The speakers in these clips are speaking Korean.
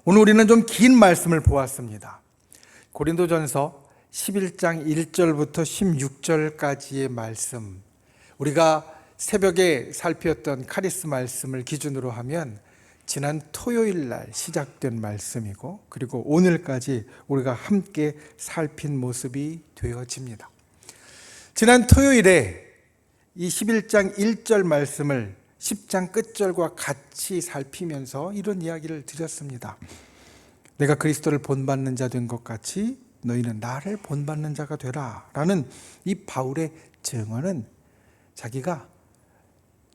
오늘 우리는 좀 긴 말씀을 보았습니다. 고린도전서 11장 1절부터 16절까지의 말씀, 우리가 새벽에 살폈던 카리스 말씀을 기준으로 하면 지난 토요일 날 시작된 말씀이고, 그리고 오늘까지 우리가 함께 살핀 모습이 되어집니다. 지난 토요일에 이 11장 1절 말씀을 10장 끝절과 같이 살피면서 이런 이야기를 드렸습니다. 내가 그리스도를 본받는 자 된 것 같이 너희는 나를 본받는 자가 되라 라는 이 바울의 증언은 자기가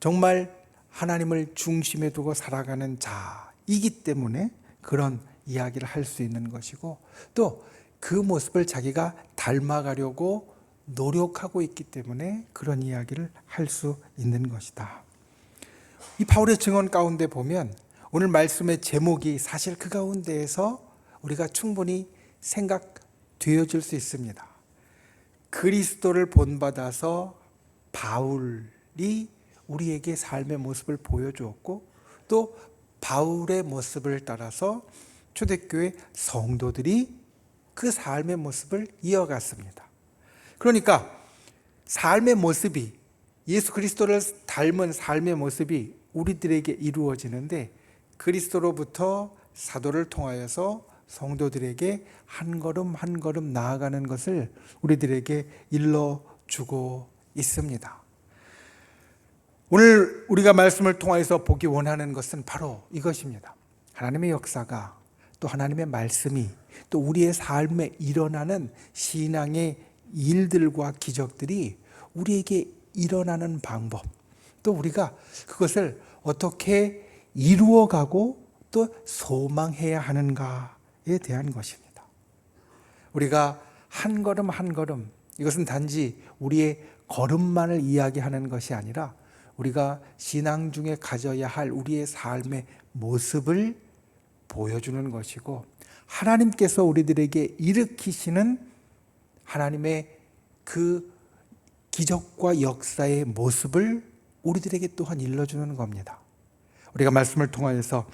정말 하나님을 중심에 두고 살아가는 자이기 때문에 그런 이야기를 할 수 있는 것이고, 또 그 모습을 자기가 닮아가려고 노력하고 있기 때문에 그런 이야기를 할 수 있는 것이다. 이 바울의 증언 가운데 보면 오늘 말씀의 제목이 사실 그 가운데에서 우리가 충분히 생각되어질 수 있습니다. 그리스도를 본받아서 바울이 우리에게 삶의 모습을 보여주었고, 또 바울의 모습을 따라서 초대교회 성도들이 그 삶의 모습을 이어갔습니다. 그러니까 삶의 모습이, 예수 그리스도를 닮은 삶의 모습이 우리들에게 이루어지는데, 그리스도로부터 사도를 통하여서 성도들에게 한 걸음 한 걸음 나아가는 것을 우리들에게 일러주고 있습니다. 오늘 우리가 말씀을 통하여서 보기 원하는 것은 바로 이것입니다. 하나님의 역사가, 또 하나님의 말씀이, 또 우리의 삶에 일어나는 신앙의 일들과 기적들이 우리에게 일어나는 방법, 또 우리가 그것을 어떻게 이루어가고 또 소망해야 하는가에 대한 것입니다. 우리가 한 걸음 한 걸음, 이것은 단지 우리의 걸음만을 이야기하는 것이 아니라 우리가 신앙 중에 가져야 할 우리의 삶의 모습을 보여주는 것이고, 하나님께서 우리들에게 일으키시는 하나님의 그 기적과 역사의 모습을 우리들에게 또한 일러주는 겁니다. 우리가 말씀을 통하여서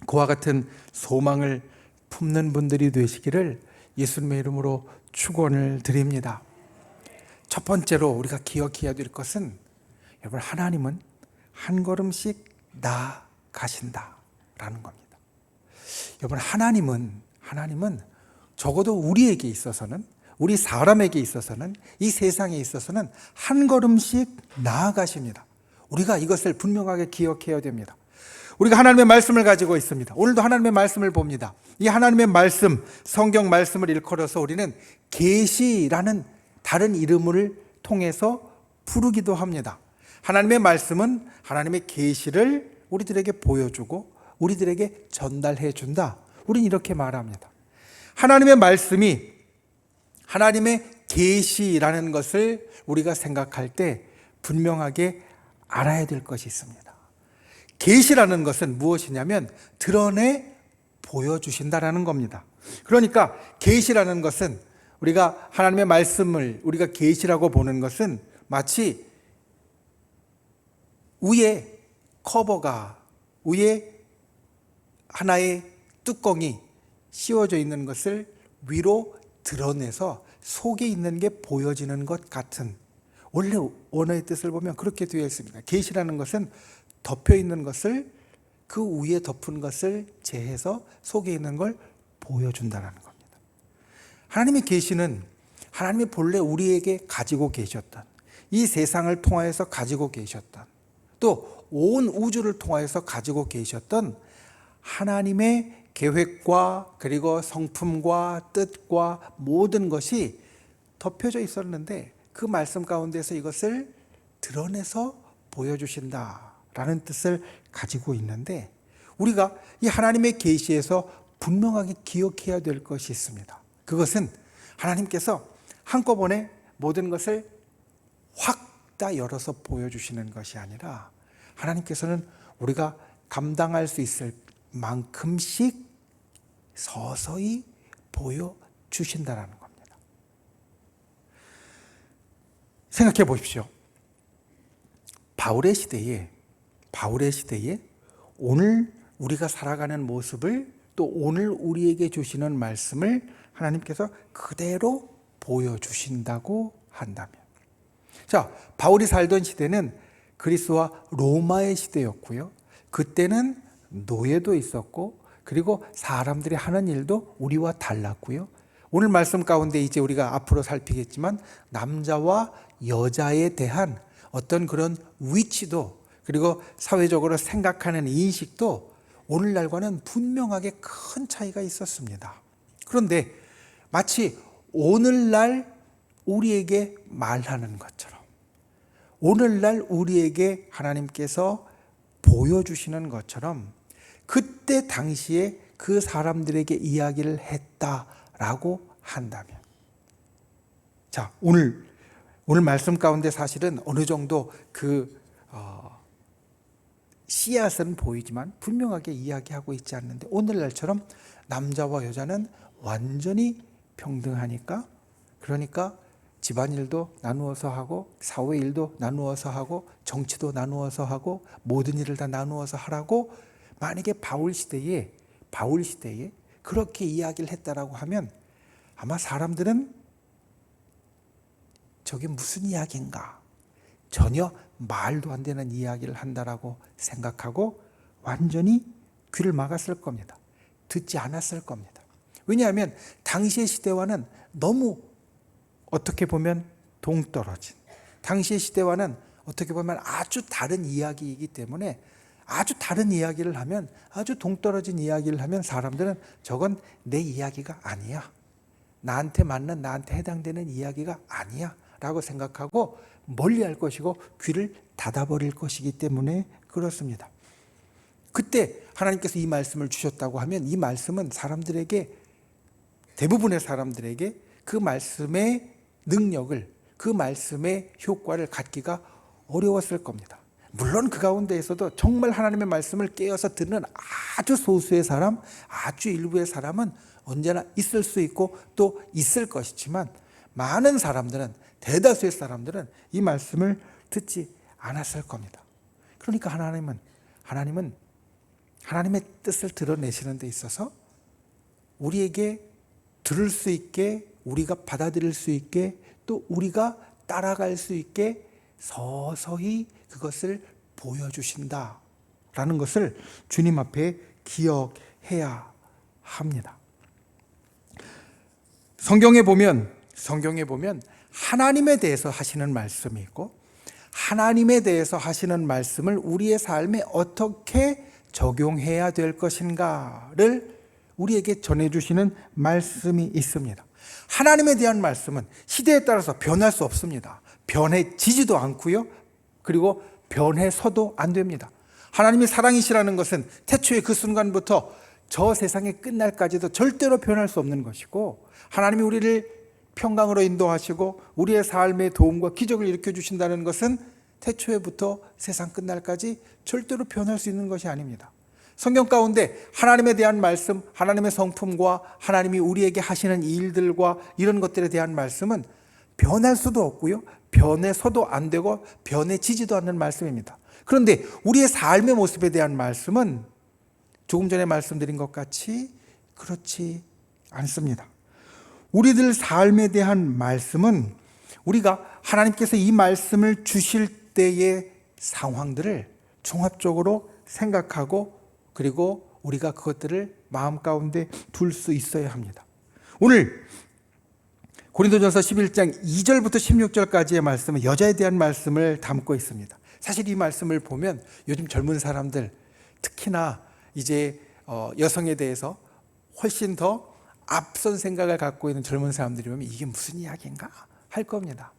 그와 같은 소망을 품는 분들이 되시기를 예수님의 이름으로 축원을 드립니다. 첫 번째로 우리가 기억해야 될 것은, 여러분, 하나님은 한 걸음씩 나아가신다라는 겁니다. 여러분, 하나님은 적어도 우리에게 있어서는, 우리 사람에게 있어서는, 이 세상에 있어서는 한 걸음씩 나아가십니다. 우리가 이것을 분명하게 기억해야 됩니다. 우리가 하나님의 말씀을 가지고 있습니다. 오늘도 하나님의 말씀을 봅니다. 이 하나님의 말씀, 성경 말씀을 일컬어서 우리는 계시라는 다른 이름을 통해서 부르기도 합니다. 하나님의 말씀은 하나님의 계시를 우리들에게 보여주고 우리들에게 전달해 준다. 우리는 이렇게 말합니다. 하나님의 말씀이 하나님의 계시라는 것을 우리가 생각할 때 분명하게 알아야 될 것이 있습니다. 계시라는 것은 무엇이냐면 드러내 보여주신다라는 겁니다. 그러니까 계시라는 것은, 우리가 하나님의 말씀을 우리가 계시라고 보는 것은 마치 위에 커버가, 위에 하나의 뚜껑이 씌워져 있는 것을 위로 드러내서 속에 있는 게 보여지는 것 같은, 원래 원어의 뜻을 보면 그렇게 되어 있습니다. 계시라는 것은 덮여 있는 것을, 그 위에 덮은 것을 제해서 속에 있는 걸 보여준다는 겁니다. 하나님의 계시는 하나님이 본래 우리에게 가지고 계셨던, 이 세상을 통하여서 가지고 계셨던, 또 온 우주를 통하여서 가지고 계셨던 하나님의 계획과 그리고 성품과 뜻과 모든 것이 덮여져 있었는데, 그 말씀 가운데서 이것을 드러내서 보여주신다라는 뜻을 가지고 있는데, 우리가 이 하나님의 계시에서 분명하게 기억해야 될 것이 있습니다. 그것은 하나님께서 한꺼번에 모든 것을 확 다 열어서 보여주시는 것이 아니라, 하나님께서는 우리가 감당할 수 있을 만큼씩 서서히 보여주신다라는 겁니다. 생각해 보십시오. 바울의 시대에 오늘 우리가 살아가는 모습을 또 오늘 우리에게 주시는 말씀을 하나님께서 그대로 보여주신다고 한다면, 자, 바울이 살던 시대는 그리스와 로마의 시대였고요. 그때는 노예도 있었고, 그리고 사람들이 하는 일도 우리와 달랐고요. 오늘 말씀 가운데 이제 우리가 앞으로 살피겠지만 남자와 여자에 대한 어떤 그런 위치도, 그리고 사회적으로 생각하는 인식도 오늘날과는 분명하게 큰 차이가 있었습니다. 그런데 마치 오늘날 우리에게 말하는 것처럼, 오늘날 우리에게 하나님께서 보여주시는 것처럼 그때 당시에 그 사람들에게 이야기를 했다라고 한다면, 자, 오늘 말씀 가운데 사실은 어느 정도 그 씨앗은 보이지만 분명하게 이야기하고 있지 않는데, 오늘날처럼 남자와 여자는 완전히 평등하니까, 그러니까 집안일도 나누어서 하고, 사회일도 나누어서 하고, 정치도 나누어서 하고, 모든 일을 다 나누어서 하라고 만약에 바울 시대에 그렇게 이야기를 했다라고 하면 아마 사람들은 저게 무슨 이야기인가, 전혀 말도 안 되는 이야기를 한다라고 생각하고 완전히 귀를 막았을 겁니다. 듣지 않았을 겁니다. 왜냐하면 당시의 시대와는 너무 어떻게 보면 동떨어진, 당시의 시대와는 어떻게 보면 아주 다른 이야기이기 때문에, 아주 다른 이야기를 하면, 아주 동떨어진 이야기를 하면 사람들은 저건 내 이야기가 아니야, 나한테 맞는, 나한테 해당되는 이야기가 아니야 라고 생각하고 멀리할 것이고 귀를 닫아버릴 것이기 때문에 그렇습니다. 그때 하나님께서 이 말씀을 주셨다고 하면 이 말씀은 사람들에게, 대부분의 사람들에게 그 말씀의 능력을, 그 말씀의 효과를 갖기가 어려웠을 겁니다. 물론 그 가운데에서도 정말 하나님의 말씀을 깨어서 듣는 아주 소수의 사람, 아주 일부의 사람은 언제나 있을 수 있고 또 있을 것이지만, 많은 사람들은, 대다수의 사람들은 이 말씀을 듣지 않았을 겁니다. 그러니까 하나님은 하나님의 뜻을 드러내시는 데 있어서 우리에게 들을 수 있게, 우리가 받아들일 수 있게, 또 우리가 따라갈 수 있게 서서히 그것을 보여주신다라는 것을 주님 앞에 기억해야 합니다. 성경에 보면 하나님에 대해서 하시는 말씀이 있고, 하나님에 대해서 하시는 말씀을 우리의 삶에 어떻게 적용해야 될 것인가를 우리에게 전해주시는 말씀이 있습니다. 하나님에 대한 말씀은 시대에 따라서 변할 수 없습니다. 변해지지도 않고요, 그리고 변해서도 안 됩니다. 하나님이 사랑이시라는 것은 태초의 그 순간부터 저 세상의 끝날까지도 절대로 변할 수 없는 것이고, 하나님이 우리를 평강으로 인도하시고 우리의 삶에 도움과 기적을 일으켜 주신다는 것은 태초에부터 세상 끝날까지 절대로 변할 수 있는 것이 아닙니다. 성경 가운데 하나님에 대한 말씀, 하나님의 성품과 하나님이 우리에게 하시는 일들과 이런 것들에 대한 말씀은 변할 수도 없고요, 변해서도 안 되고 변해지지도 않는 말씀입니다. 그런데 우리의 삶의 모습에 대한 말씀은 조금 전에 말씀드린 것 같이 그렇지 않습니다. 우리들 삶에 대한 말씀은 우리가 하나님께서 이 말씀을 주실 때의 상황들을 종합적으로 생각하고, 그리고 우리가 그것들을 마음 가운데 둘 수 있어야 합니다. 오늘 고린도전서 11장 2절부터 16절까지의 말씀은 여자에 대한 말씀을 담고 있습니다. 사실 이 말씀을 보면 요즘 젊은 사람들, 특히나 이제 여성에 대해서 훨씬 더 앞선 생각을 갖고 있는 젊은 사람들이 보면 이게 무슨 이야기인가 할 겁니다.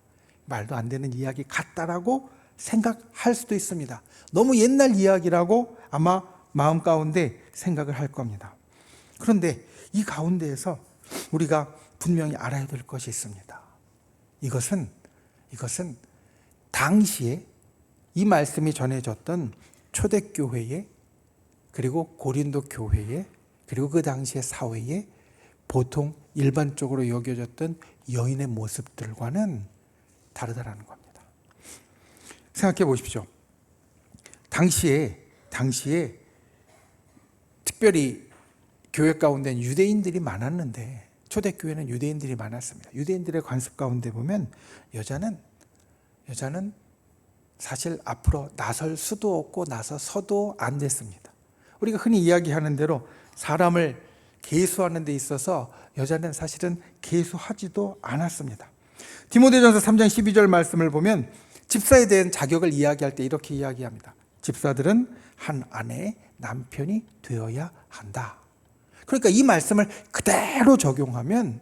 말도 안 되는 이야기 같다라고 생각할 수도 있습니다. 너무 옛날 이야기라고 아마 마음 가운데 생각을 할 겁니다. 그런데 이 가운데에서 우리가 분명히 알아야 될 것이 있습니다. 이것은 당시에 이 말씀이 전해졌던 초대교회에, 그리고 고린도 교회에, 그리고 그 당시의 사회에 보통 일반적으로 여겨졌던 여인의 모습들과는 다르다라는 겁니다. 생각해 보십시오. 당시에 특별히 교회 가운데는 유대인들이 많았는데 초대교회는 유대인들이 많았습니다. 유대인들의 관습 가운데 보면 여자는 사실 앞으로 나설 수도 없고 나서서도 안 됐습니다. 우리가 흔히 이야기하는 대로 사람을 계수하는 데 있어서 여자는 사실은 계수하지도 않았습니다. 디모데전서 3장 12절 말씀을 보면 집사에 대한 자격을 이야기할 때 이렇게 이야기합니다. 집사들은 한 아내의 남편이 되어야 한다. 그러니까 이 말씀을 그대로 적용하면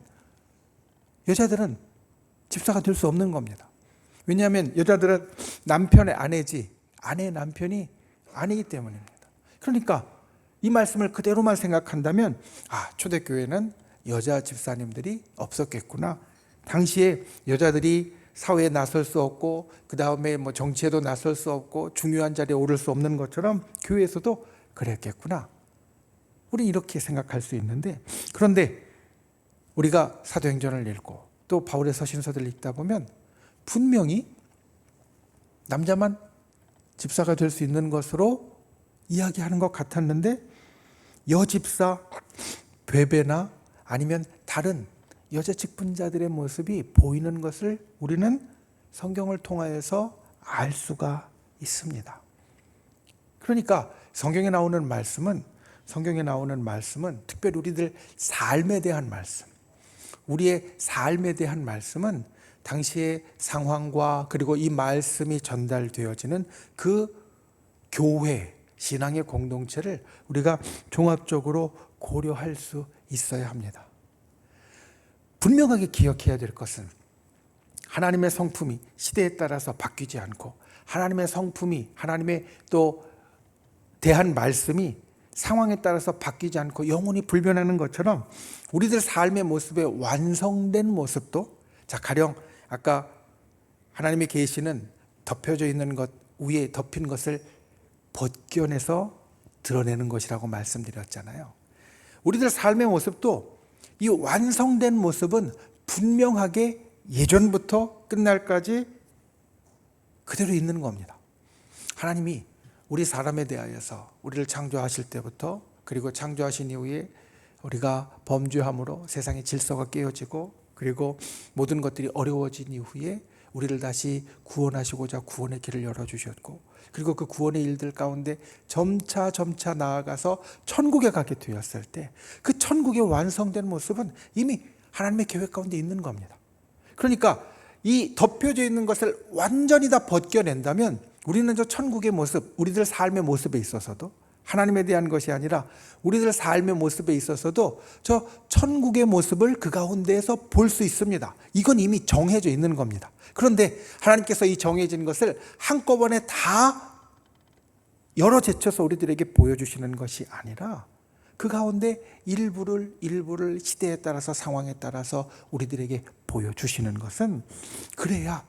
여자들은 집사가 될 수 없는 겁니다. 왜냐하면 여자들은 남편의 아내지 아내의 남편이 아니기 때문입니다. 그러니까 이 말씀을 그대로만 생각한다면 초대교회는 여자 집사님들이 없었겠구나. 당시에 여자들이 사회에 나설 수 없고 그 다음에 정치에도 나설 수 없고 중요한 자리에 오를 수 없는 것처럼 교회에서도 그랬겠구나. 우리 이렇게 생각할 수 있는데, 그런데 우리가 사도행전을 읽고 또 바울의 서신서들을 읽다 보면 분명히 남자만 집사가 될 수 있는 것으로 이야기하는 것 같았는데 여집사, 베베나 아니면 다른 여자 직분자들의 모습이 보이는 것을 우리는 성경을 통하여서 알 수가 있습니다. 그러니까 성경에 나오는 말씀은 특별히 우리들 삶에 대한 말씀, 우리의 삶에 대한 말씀은 당시의 상황과 그리고 이 말씀이 전달되어지는 그 교회, 신앙의 공동체를 우리가 종합적으로 고려할 수 있어야 합니다. 분명하게 기억해야 될 것은 하나님의 성품이 시대에 따라서 바뀌지 않고 하나님의 성품이, 하나님의 또 대한 말씀이 상황에 따라서 바뀌지 않고 영원히 불변하는 것처럼 우리들 삶의 모습의 완성된 모습도, 가령 아까 하나님의 계시는 덮여져 있는 것 위에 덮인 것을 벗겨내서 드러내는 것이라고 말씀드렸잖아요. 우리들 삶의 모습도 이 완성된 모습은 분명하게 예전부터 끝날까지 그대로 있는 겁니다. 하나님이 우리 사람에 대하여서 우리를 창조하실 때부터, 그리고 창조하신 이후에 우리가 범죄함으로 세상의 질서가 깨어지고 그리고 모든 것들이 어려워진 이후에 우리를 다시 구원하시고자 구원의 길을 열어주셨고, 그리고 그 구원의 일들 가운데 점차 나아가서 천국에 가게 되었을 때 그 천국의 완성된 모습은 이미 하나님의 계획 가운데 있는 겁니다. 그러니까 이 덮여져 있는 것을 완전히 다 벗겨낸다면 우리는 저 천국의 모습, 우리들 삶의 모습에 있어서도, 하나님에 대한 것이 아니라 우리들 삶의 모습에 있어서도 저 천국의 모습을 그 가운데에서 볼 수 있습니다. 이건 이미 정해져 있는 겁니다. 그런데 하나님께서 이 정해진 것을 한꺼번에 다 열어 제쳐서 우리들에게 보여주시는 것이 아니라 그 가운데 일부를 시대에 따라서 상황에 따라서 우리들에게 보여주시는 것은, 그래야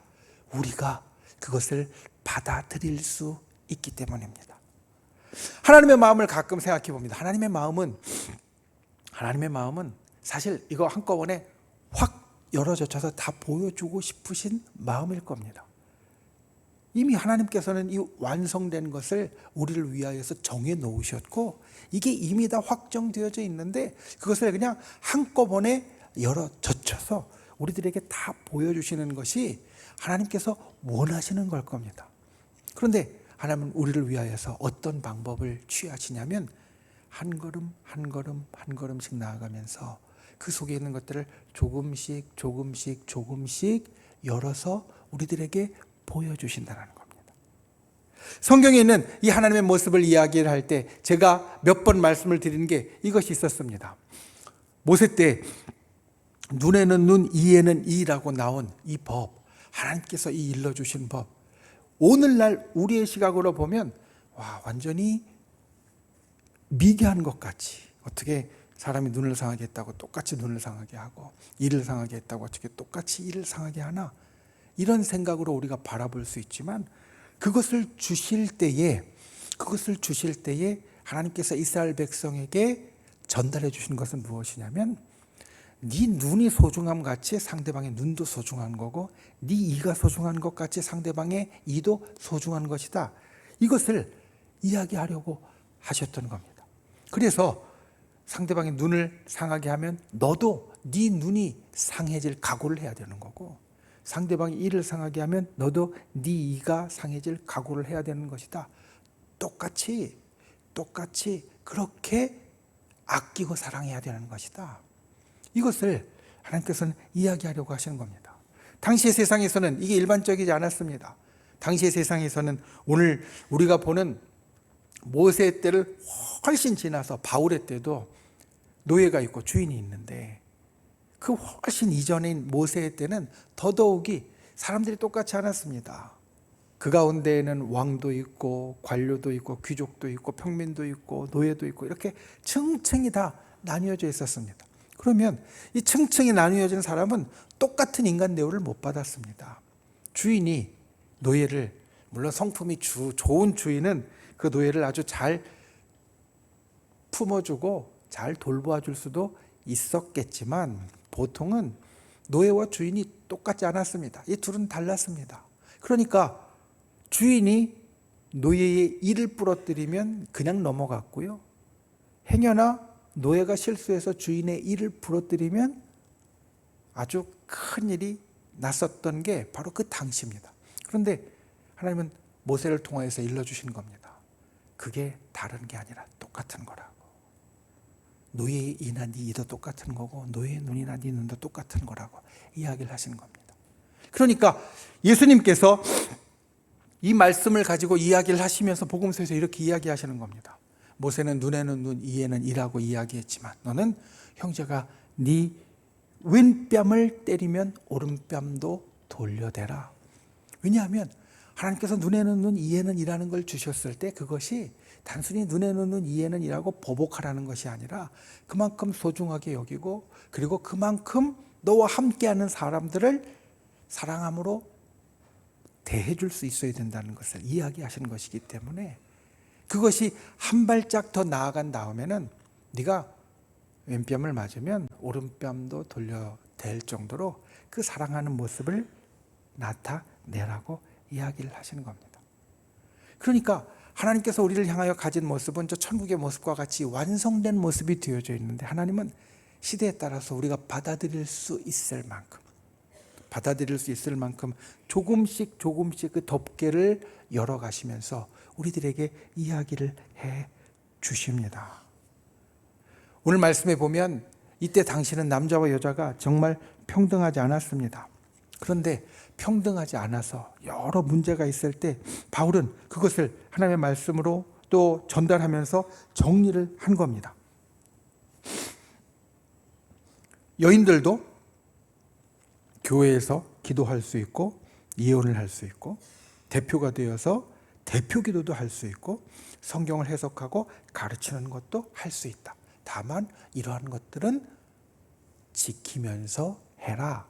우리가 그것을 받아들일 수 있기 때문입니다. 하나님의 마음을 가끔 생각해 봅니다. 하나님의 마음은 사실 이거 한꺼번에 확 열어젖혀서 다 보여주고 싶으신 마음일 겁니다. 이미 하나님께서는 이 완성된 것을 우리를 위하여서 정해 놓으셨고 이게 이미 다 확정되어져 있는데 그것을 그냥 한꺼번에 열어젖혀서 우리들에게 다 보여주시는 것이 하나님께서 원하시는 걸 겁니다. 그런데 하나님은 우리를 위하여서 어떤 방법을 취하시냐면 한 걸음씩 나아가면서 그 속에 있는 것들을 조금씩 열어서 우리들에게 보여주신다는 겁니다. 성경에 있는 이 하나님의 모습을 이야기를 할 때 제가 몇 번 말씀을 드리는 게 이것이 있었습니다. 모세 때 눈에는 눈, 이에는 이라고 나온 이 법, 하나님께서 이 일러주신 법, 오늘날 우리의 시각으로 보면 완전히 미개한 것 같이, 어떻게 사람이 눈을 상하게 했다고 똑같이 눈을 상하게 하고 이를 상하게 했다고 어떻게 똑같이 이를 상하게 하나, 이런 생각으로 우리가 바라볼 수 있지만 그것을 주실 때에 하나님께서 이스라엘 백성에게 전달해 주신 것은 무엇이냐면, 네 눈이 소중함 같이 상대방의 눈도 소중한 거고 네 이가 소중한 것 같이 상대방의 이도 소중한 것이다. 이것을 이야기하려고 하셨던 겁니다. 그래서 상대방의 눈을 상하게 하면 너도 네 눈이 상해질 각오를 해야 되는 거고, 상대방이 이를 상하게 하면 너도 네 이가 상해질 각오를 해야 되는 것이다. 똑같이 그렇게 아끼고 사랑해야 되는 것이다. 이것을 하나님께서는 이야기하려고 하시는 겁니다. 당시의 세상에서는 이게 일반적이지 않았습니다. 당시의 세상에서는 오늘 우리가 보는 모세의 때를 훨씬 지나서 바울의 때도 노예가 있고 주인이 있는데, 그 훨씬 이전인 모세의 때는 더더욱이 사람들이 똑같지 않았습니다. 그 가운데에는 왕도 있고 관료도 있고 귀족도 있고 평민도 있고 노예도 있고 이렇게 층층이 다 나뉘어져 있었습니다. 그러면 이 층층이 나뉘어진 사람은 똑같은 인간 대우를 못 받았습니다. 주인이 노예를, 물론 성품이 좋은 주인은 그 노예를 아주 잘 품어주고 잘 돌보아줄 수도 있었겠지만, 보통은 노예와 주인이 똑같지 않았습니다. 이 둘은 달랐습니다. 그러니까 주인이 노예의 이를 부러뜨리면 그냥 넘어갔고요, 행여나 노예가 실수해서 주인의 이를 부러뜨리면 아주 큰 일이 났었던 게 바로 그 당시입니다. 그런데 하나님은 모세를 통하여서 일러주신 겁니다. 그게 다른 게 아니라 똑같은 거라고. 노예의 이나 네 이도 똑같은 거고 노예의 눈이나 네 눈도 똑같은 거라고 이야기를 하시는 겁니다. 그러니까 예수님께서 이 말씀을 가지고 이야기를 하시면서 복음서에서 이렇게 이야기하시는 겁니다. 모세는 눈에는 눈, 이에는 이라고 이야기했지만 너는 형제가 네 왼뺨을 때리면 오른뺨도 돌려대라. 왜냐하면 하나님께서 눈에는 눈, 이에는 이라는 걸 주셨을 때 그것이 단순히 눈에는 눈, 이에는 이라고 보복하라는 것이 아니라 그만큼 소중하게 여기고, 그리고 그만큼 너와 함께하는 사람들을 사랑함으로 대해줄 수 있어야 된다는 것을 이야기하시는 것이기 때문에, 그것이 한 발짝 더 나아간 다음에는 네가 왼뺨을 맞으면 오른뺨도 돌려댈 정도로 그 사랑하는 모습을 나타내라고 이야기를 하시는 겁니다. 그러니까 하나님께서 우리를 향하여 가진 모습은 저 천국의 모습과 같이 완성된 모습이 되어져 있는데, 하나님은 시대에 따라서 우리가 받아들일 수 있을 만큼 조금씩 그 덮개를 열어가시면서 우리들에게 이야기를 해 주십니다. 오늘 말씀에 보면 이때 당시는 남자와 여자가 정말 평등하지 않았습니다. 그런데 평등하지 않아서 여러 문제가 있을 때 바울은 그것을 하나님의 말씀으로 또 전달하면서 정리를 한 겁니다. 여인들도 교회에서 기도할 수 있고 예언을 할 수 있고 대표가 되어서 대표 기도도 할 수 있고 성경을 해석하고 가르치는 것도 할 수 있다. 다만 이러한 것들은 지키면서 해라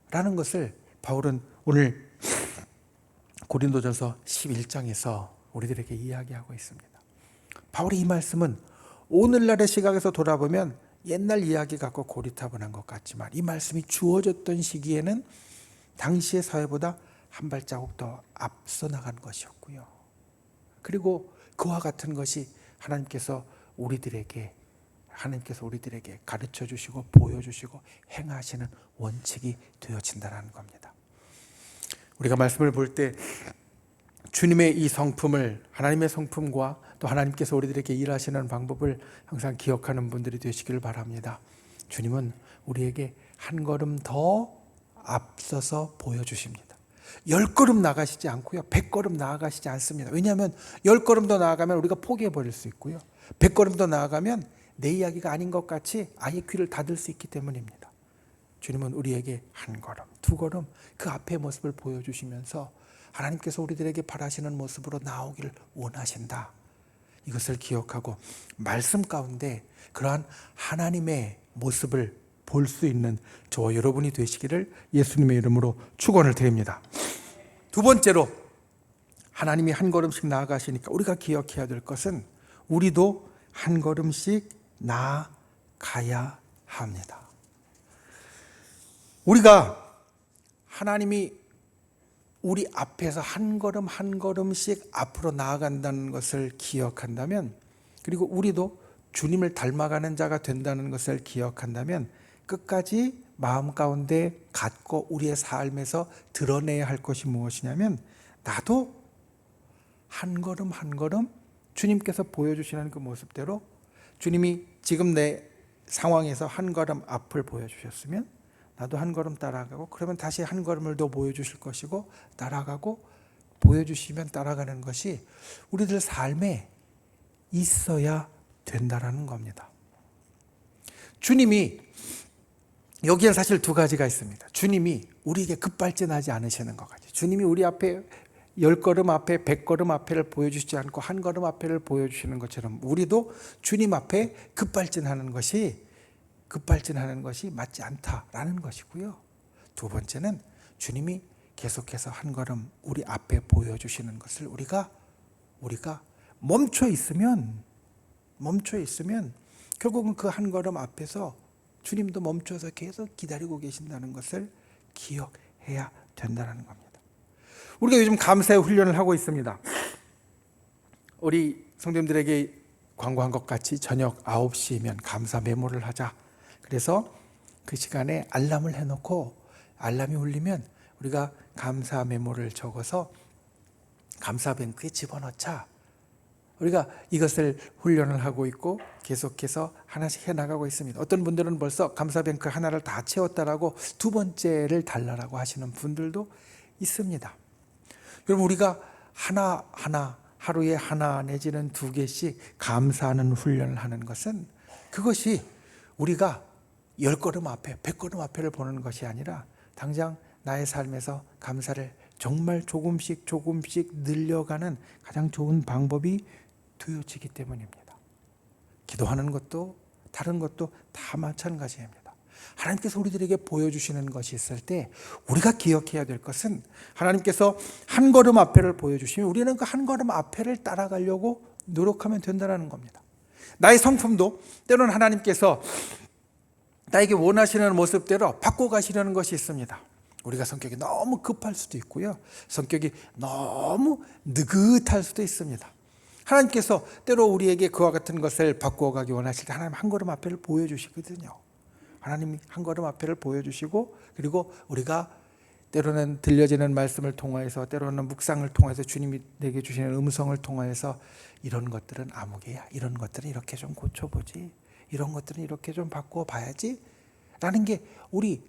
라는 것을 바울은 오늘 고린도전서 11장에서 우리들에게 이야기하고 있습니다. 바울의 이 말씀은 오늘날의 시각에서 돌아보면 옛날 이야기 갖고 고리타분한 것 같지만, 이 말씀이 주어졌던 시기에는 당시의 사회보다 한 발자국 더 앞서 나간 것이었고요. 그리고 그와 같은 것이 하나님께서 우리들에게 가르쳐 주시고 보여주시고 행하시는 원칙이 되어진다는 겁니다. 우리가 말씀을 볼 때 주님의 이 성품을, 하나님의 성품과 또 하나님께서 우리들에게 일하시는 방법을 항상 기억하는 분들이 되시기를 바랍니다. 주님은 우리에게 한 걸음 더 앞서서 보여주십니다. 10걸음 나가시지 않고요, 100걸음 나아가시지 않습니다. 왜냐하면 10걸음 더 나아가면 우리가 포기해버릴 수 있고요, 100걸음 더 나아가면 내 이야기가 아닌 것 같이 아예 귀를 닫을 수 있기 때문입니다. 주님은 우리에게 한 걸음, 두 걸음 그 앞의 모습을 보여주시면서 하나님께서 우리들에게 바라시는 모습으로 나오기를 원하신다. 이것을 기억하고 말씀 가운데 그러한 하나님의 모습을 볼 수 있는 저와 여러분이 되시기를 예수님의 이름으로 축원을 드립니다. 두 번째로, 하나님이 한 걸음씩 나아가시니까 우리가 기억해야 될 것은 우리도 한 걸음씩 나아가야 합니다. 우리가 하나님이 우리 앞에서 한 걸음 한 걸음씩 앞으로 나아간다는 것을 기억한다면, 그리고 우리도 주님을 닮아가는 자가 된다는 것을 기억한다면 끝까지 마음 가운데 갖고 우리의 삶에서 드러내야 할 것이 무엇이냐면, 나도 한 걸음 한 걸음 주님께서 보여주시는 그 모습대로, 주님이 지금 내 상황에서 한 걸음 앞을 보여주셨으면 나도 한 걸음 따라가고, 그러면 다시 한 걸음을 더 보여주실 것이고, 따라가고, 보여주시면 따라가는 것이 우리들 삶에 있어야 된다라는 겁니다. 주님이, 여기에 사실 두 가지가 있습니다. 주님이 우리에게 급발진하지 않으시는 것 같아요. 주님이 우리 앞에 10걸음 앞에 100걸음 앞에를 보여주시지 않고 한 걸음 앞에를 보여주시는 것처럼, 우리도 주님 앞에 급발진하는 것이 맞지 않다라는 것이고요. 두 번째는 주님이 계속해서 한 걸음 우리 앞에 보여주시는 것을 우리가 멈춰 있으면 결국은 그 한 걸음 앞에서 주님도 멈춰서 계속 기다리고 계신다는 것을 기억해야 된다는 겁니다. 우리가 요즘 감사의 훈련을 하고 있습니다. 우리 성도님들에게 광고한 것 같이 저녁 9시면 감사 메모를 하자. 그래서 그 시간에 알람을 해놓고, 알람이 울리면 우리가 감사 메모를 적어서 감사뱅크에 집어넣자. 우리가 이것을 훈련을 하고 있고 계속해서 하나씩 해나가고 있습니다. 어떤 분들은 벌써 감사뱅크 하나를 다 채웠다라고 두 번째를 달라라고 하시는 분들도 있습니다. 여러분, 우리가 하나하나, 하루에 하나 내지는 2개씩 감사하는 훈련을 하는 것은, 그것이 우리가 10걸음 앞에 100걸음 앞에를 보는 것이 아니라 당장 나의 삶에서 감사를 정말 조금씩 늘려가는 가장 좋은 방법이 되어지기 때문입니다. 기도하는 것도 다른 것도 다 마찬가지입니다. 하나님께서 우리들에게 보여주시는 것이 있을 때 우리가 기억해야 될 것은, 하나님께서 한 걸음 앞에를 보여주시면 우리는 그 한 걸음 앞에를 따라가려고 노력하면 된다는 겁니다. 나의 성품도 때로는 하나님께서 나에게 원하시는 모습대로 바꿔가시려는 것이 있습니다. 우리가 성격이 너무 급할 수도 있고요, 성격이 너무 느긋할 수도 있습니다. 하나님께서 때로 우리에게 그와 같은 것을 바꾸어가기 원하실 때 하나님 한 걸음 앞에를 보여주시거든요. 하나님이 한 걸음 앞에를 보여주시고, 그리고 우리가 때로는 들려지는 말씀을 통하여서, 때로는 묵상을 통해서, 주님이 내게 주시는 음성을 통하여서 이런 것들은 아무개야, 이런 것들은 이렇게 좀 고쳐보지, 이런 것들은 이렇게 좀 바꿔봐야지 라는 게 우리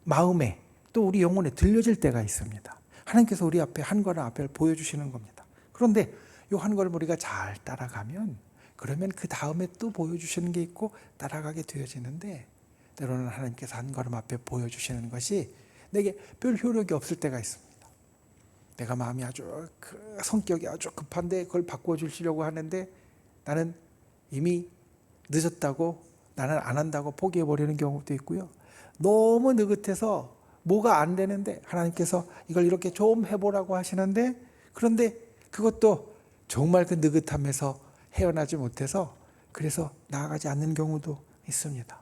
마음에 또 우리 영혼에 들려질 때가 있습니다. 하나님께서 우리 앞에 한 걸음 앞을 보여주시는 겁니다. 그런데 이 한 걸음 우리가 잘 따라가면, 그러면 그 다음에 또 보여주시는 게 있고 따라가게 되어지는데, 때로는 하나님께서 한 걸음 앞에 보여주시는 것이 내게 별 효력이 없을 때가 있습니다. 내가 마음이 성격이 아주 급한데 그걸 바꿔주시려고 하는데 나는 이미 늦었다고, 나는 안 한다고 포기해버리는 경우도 있고요. 너무 느긋해서 뭐가 안 되는데 하나님께서 이걸 이렇게 좀 해보라고 하시는데, 그런데 그것도 정말 그 느긋함에서 헤어나지 못해서 그래서 나아가지 않는 경우도 있습니다.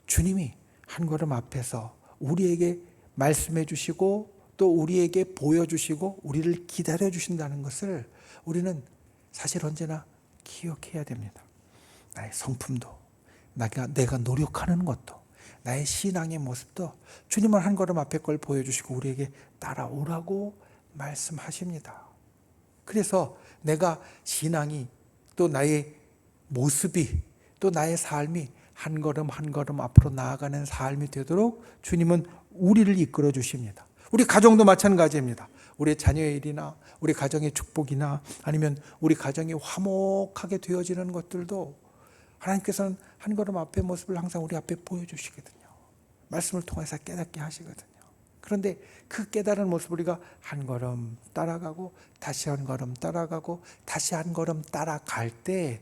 주님이 한 걸음 앞에서 우리에게 말씀해 주시고 또 우리에게 보여주시고 우리를 기다려 주신다는 것을 우리는 사실 언제나 기억해야 됩니다. 나의 성품도, 내가 노력하는 것도, 나의 신앙의 모습도 주님은 한 걸음 앞에 걸 보여주시고 우리에게 따라오라고 말씀하십니다. 그래서 내가 신앙이, 또 나의 모습이, 또 나의 삶이 한 걸음 한 걸음 앞으로 나아가는 삶이 되도록 주님은 우리를 이끌어 주십니다. 우리 가정도 마찬가지입니다. 우리 자녀의 일이나 우리 가정의 축복이나 아니면 우리 가정이 화목하게 되어지는 것들도 하나님께서는 한 걸음 앞의 모습을 항상 우리 앞에 보여주시거든요. 말씀을 통해서 깨닫게 하시거든요. 그런데 그 깨달은 모습을 우리가 한 걸음 따라가고 다시 한 걸음 따라가고 다시 한 걸음 따라갈 때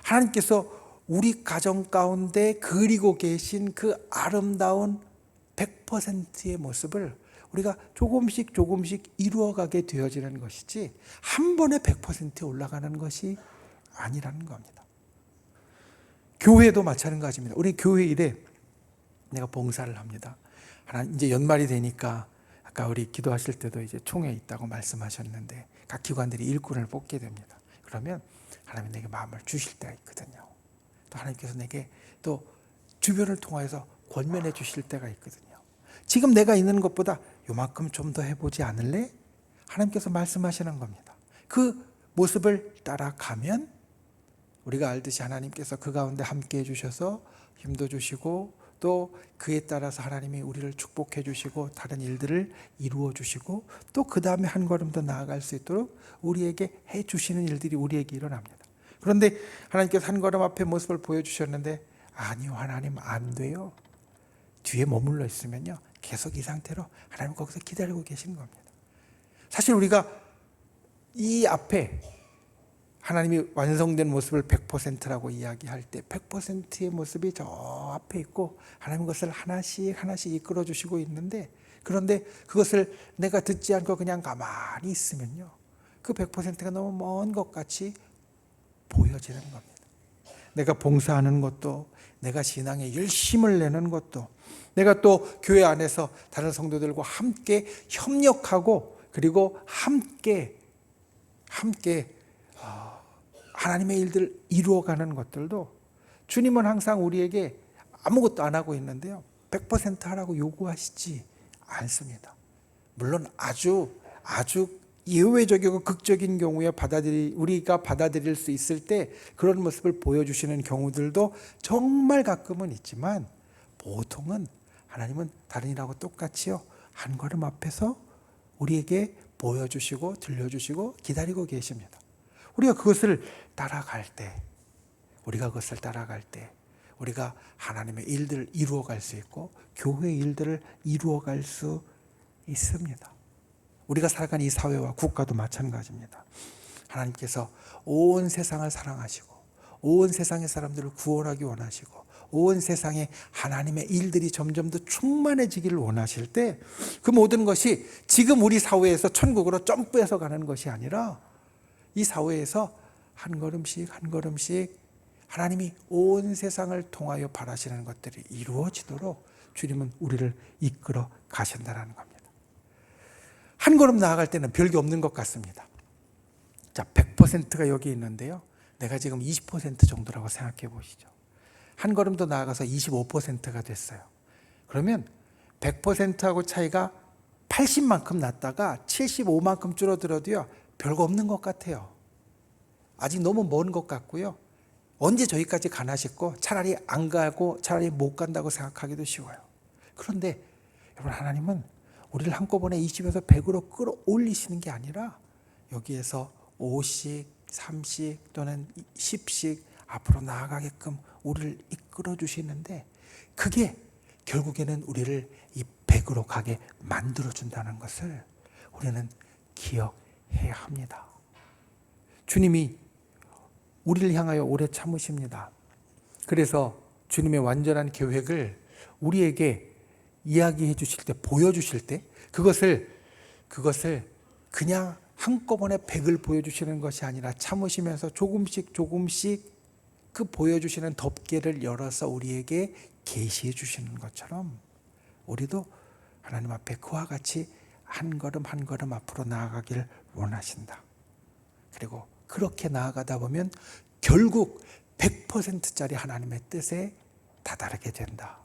하나님께서 우리 가정 가운데 그리고 계신 그 아름다운 100%의 모습을 우리가 조금씩 이루어가게 되어지는 것이지 한 번에 100%에 올라가는 것이 아니라는 겁니다. 교회도 마찬가지입니다. 우리 교회 일에 내가 봉사를 합니다. 이제 연말이 되니까 아까 우리 기도하실 때도 이제 총회 있다고 말씀하셨는데 각 기관들이 일꾼을 뽑게 됩니다. 그러면 하나님이 내게 마음을 주실 때가 있거든요. 또 하나님께서 내게 또 주변을 통하여서 권면해 주실 때가 있거든요. 지금 내가 있는 것보다 요만큼 좀 더 해보지 않을래? 하나님께서 말씀하시는 겁니다. 그 모습을 따라가면 우리가 알듯이 하나님께서 그 가운데 함께 해주셔서 힘도 주시고 또 그에 따라서 하나님이 우리를 축복해 주시고 다른 일들을 이루어 주시고 또 그 다음에 한 걸음 더 나아갈 수 있도록 우리에게 해 주시는 일들이 우리에게 일어납니다. 그런데 하나님께서 한 걸음 앞에 모습을 보여주셨는데 아니요, 하나님 안 돼요. 뒤에 머물러 있으면요 계속 이 상태로 하나님 거기서 기다리고 계시는 겁니다. 사실 우리가 이 앞에 하나님이 완성된 모습을 100%라고 이야기할 때 100%의 모습이 저 앞에 있고 하나님 그것을 하나씩 하나씩 이끌어 주시고 있는데, 그런데 그것을 내가 듣지 않고 그냥 가만히 있으면요 그 100%가 너무 먼 것 같이 보여지는 겁니다. 내가 봉사하는 것도, 내가 신앙에 열심을 내는 것도, 내가 또 교회 안에서 다른 성도들과 함께 협력하고 그리고 함께 하나님의 일들을 이루어가는 것들도 주님은 항상 우리에게 아무것도 안 하고 있는데요 100% 하라고 요구하시지 않습니다. 물론 아주 예외적이고 극적인 경우에 우리가 받아들일 수 있을 때 그런 모습을 보여주시는 경우들도 정말 가끔은 있지만, 보통은 하나님은 다른 일하고 똑같이요 한 걸음 앞에서 우리에게 보여주시고 들려주시고 기다리고 계십니다. 우리가 그것을 따라갈 때 우리가 하나님의 일들을 이루어갈 수 있고 교회의 일들을 이루어갈 수 있습니다. 우리가 살아가는 이 사회와 국가도 마찬가지입니다. 하나님께서 온 세상을 사랑하시고 온 세상의 사람들을 구원하기 원하시고 온 세상에 하나님의 일들이 점점 더 충만해지기를 원하실 때 그 모든 것이 지금 우리 사회에서 천국으로 점프해서 가는 것이 아니라 이 사회에서 한 걸음씩 하나님이 온 세상을 통하여 바라시는 것들이 이루어지도록 주님은 우리를 이끌어 가신다는 겁니다. 한 걸음 나아갈 때는 별게 없는 것 같습니다. 자, 100%가 여기 있는데요 내가 지금 20% 정도라고 생각해 보시죠. 한 걸음 더 나아가서 25%가 됐어요. 그러면 100%하고 차이가 80만큼 났다가 75만큼 줄어들어도요 별거 없는 것 같아요. 아직 너무 먼 것 같고요. 언제 저기까지 가나 싶고 차라리 안 가고 차라리 못 간다고 생각하기도 쉬워요. 그런데 여러분, 하나님은 우리를 한꺼번에 20에서 100으로 끌어올리시는 게 아니라 여기에서 5씩 3씩 또는 10씩 앞으로 나아가게끔 우리를 이끌어 주시는데, 그게 결국에는 우리를 이 100으로 가게 만들어 준다는 것을 우리는 기억해야 합니다. 주님이 우리를 향하여 오래 참으십니다. 그래서 주님의 완전한 계획을 우리에게 이야기해 주실 때, 보여주실 때 그것을 그냥 한꺼번에 100을 보여주시는 것이 아니라 참으시면서 조금씩 그 보여주시는 덮개를 열어서 우리에게 계시해 주시는 것처럼 우리도 하나님 앞에 그와 같이 한 걸음 앞으로 나아가기를 원하신다. 그리고 그렇게 나아가다 보면 결국 100%짜리 하나님의 뜻에 다다르게 된다.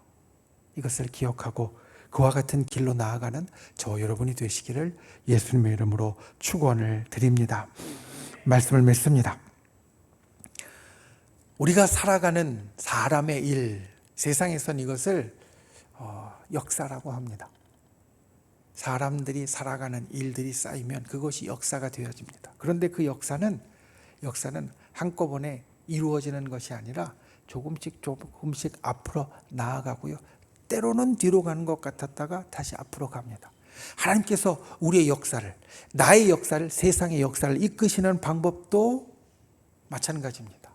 이것을 기억하고 그와 같은 길로 나아가는 저 여러분이 되시기를 예수님의 이름으로 축원을 드립니다. 말씀을 맺습니다. 우리가 살아가는 사람의 일, 세상에선 이것을 역사라고 합니다. 사람들이 살아가는 일들이 쌓이면 그것이 역사가 되어집니다. 그런데 그 역사는 한꺼번에 이루어지는 것이 아니라 조금씩 앞으로 나아가고요. 때로는 뒤로 가는 것 같았다가 다시 앞으로 갑니다. 하나님께서 우리의 역사를, 나의 역사를, 세상의 역사를 이끄시는 방법도 마찬가지입니다.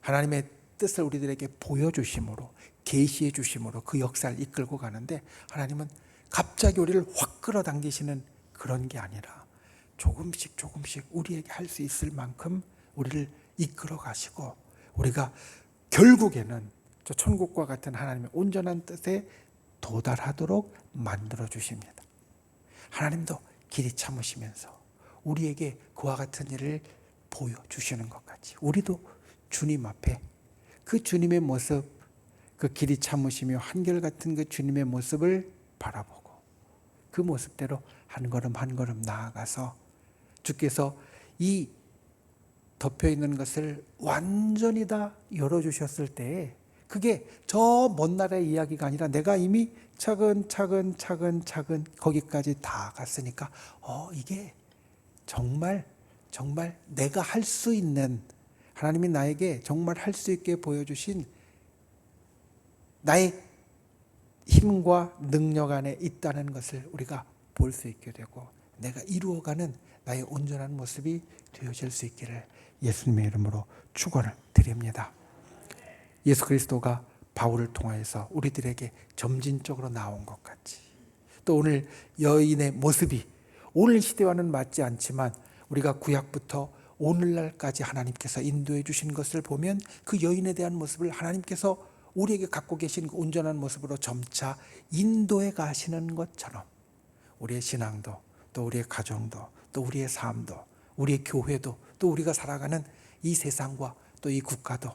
하나님의 뜻을 우리들에게 보여주심으로, 계시해 주심으로 그 역사를 이끌고 가는데, 하나님은 갑자기 우리를 확 끌어당기시는 그런 게 아니라 조금씩 우리에게 할 수 있을 만큼 우리를 이끌어 가시고, 우리가 결국에는 저 천국과 같은 하나님의 온전한 뜻에 도달하도록 만들어 주십니다. 하나님도 길이 참으시면서 우리에게 그와 같은 일을 보여주시는 것 같이 우리도 주님 앞에 그 주님의 모습, 그 길이 참으시며 한결같은 그 주님의 모습을 바라보고 그 모습대로 한 걸음 한 걸음 나아가서 주께서 이 덮여있는 것을 완전히 다 열어주셨을 때에 그게 저 먼 나라의 이야기가 아니라 내가 이미 차근차근 거기까지 다 갔으니까 이게 정말 내가 할 수 있는, 하나님이 나에게 정말 할 수 있게 보여주신 나의 힘과 능력 안에 있다는 것을 우리가 볼 수 있게 되고 내가 이루어가는 나의 온전한 모습이 되어질 수 있기를 예수님의 이름으로 축원을 드립니다. 예수 그리스도가 바울을 통하여서 우리들에게 점진적으로 나온 것 같이 또 오늘 여인의 모습이 오늘 시대와는 맞지 않지만 우리가 구약부터 오늘날까지 하나님께서 인도해 주신 것을 보면 그 여인에 대한 모습을 하나님께서 우리에게 갖고 계신 그 온전한 모습으로 점차 인도해 가시는 것처럼 우리의 신앙도 또 우리의 가정도 또 우리의 삶도 우리의 교회도 또 우리가 살아가는 이 세상과 또 이 국가도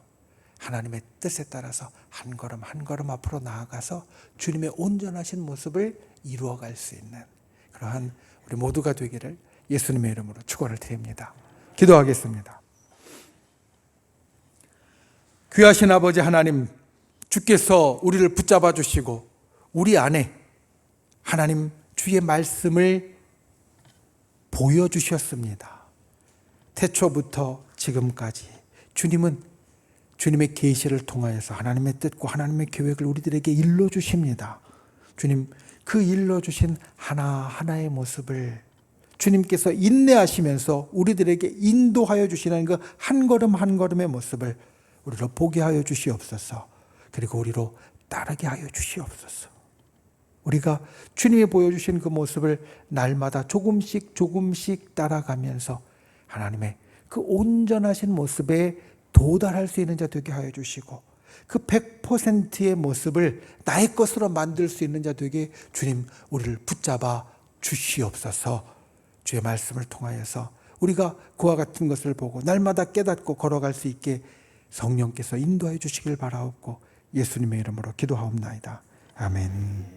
하나님의 뜻에 따라서 한 걸음 한 걸음 앞으로 나아가서 주님의 온전하신 모습을 이루어갈 수 있는 그러한 우리 모두가 되기를 예수님의 이름으로 축원을 드립니다. 기도하겠습니다. 귀하신 아버지 하나님, 주께서 우리를 붙잡아 주시고 우리 안에 하나님 주의 말씀을 보여주셨습니다. 태초부터 지금까지 주님은 주님의 계시를 통하여서 하나님의 뜻과 하나님의 계획을 우리들에게 일러주십니다. 주님, 그 일러주신 하나하나의 모습을 주님께서 인내하시면서 우리들에게 인도하여 주시는 그 한 걸음 한 걸음의 모습을 우리로 보게 하여 주시옵소서. 그리고 우리로 따르게 하여 주시옵소서. 우리가 주님이 보여주신 그 모습을 날마다 조금씩 따라가면서 하나님의 그 온전하신 모습에 도달할 수 있는 자 되게 하여 주시고 그 100%의 모습을 나의 것으로 만들 수 있는 자 되게 주님 우리를 붙잡아 주시옵소서. 주의 말씀을 통하여서 우리가 그와 같은 것을 보고 날마다 깨닫고 걸어갈 수 있게 성령께서 인도해 주시길 바라옵고 예수님의 이름으로 기도하옵나이다. 아멘.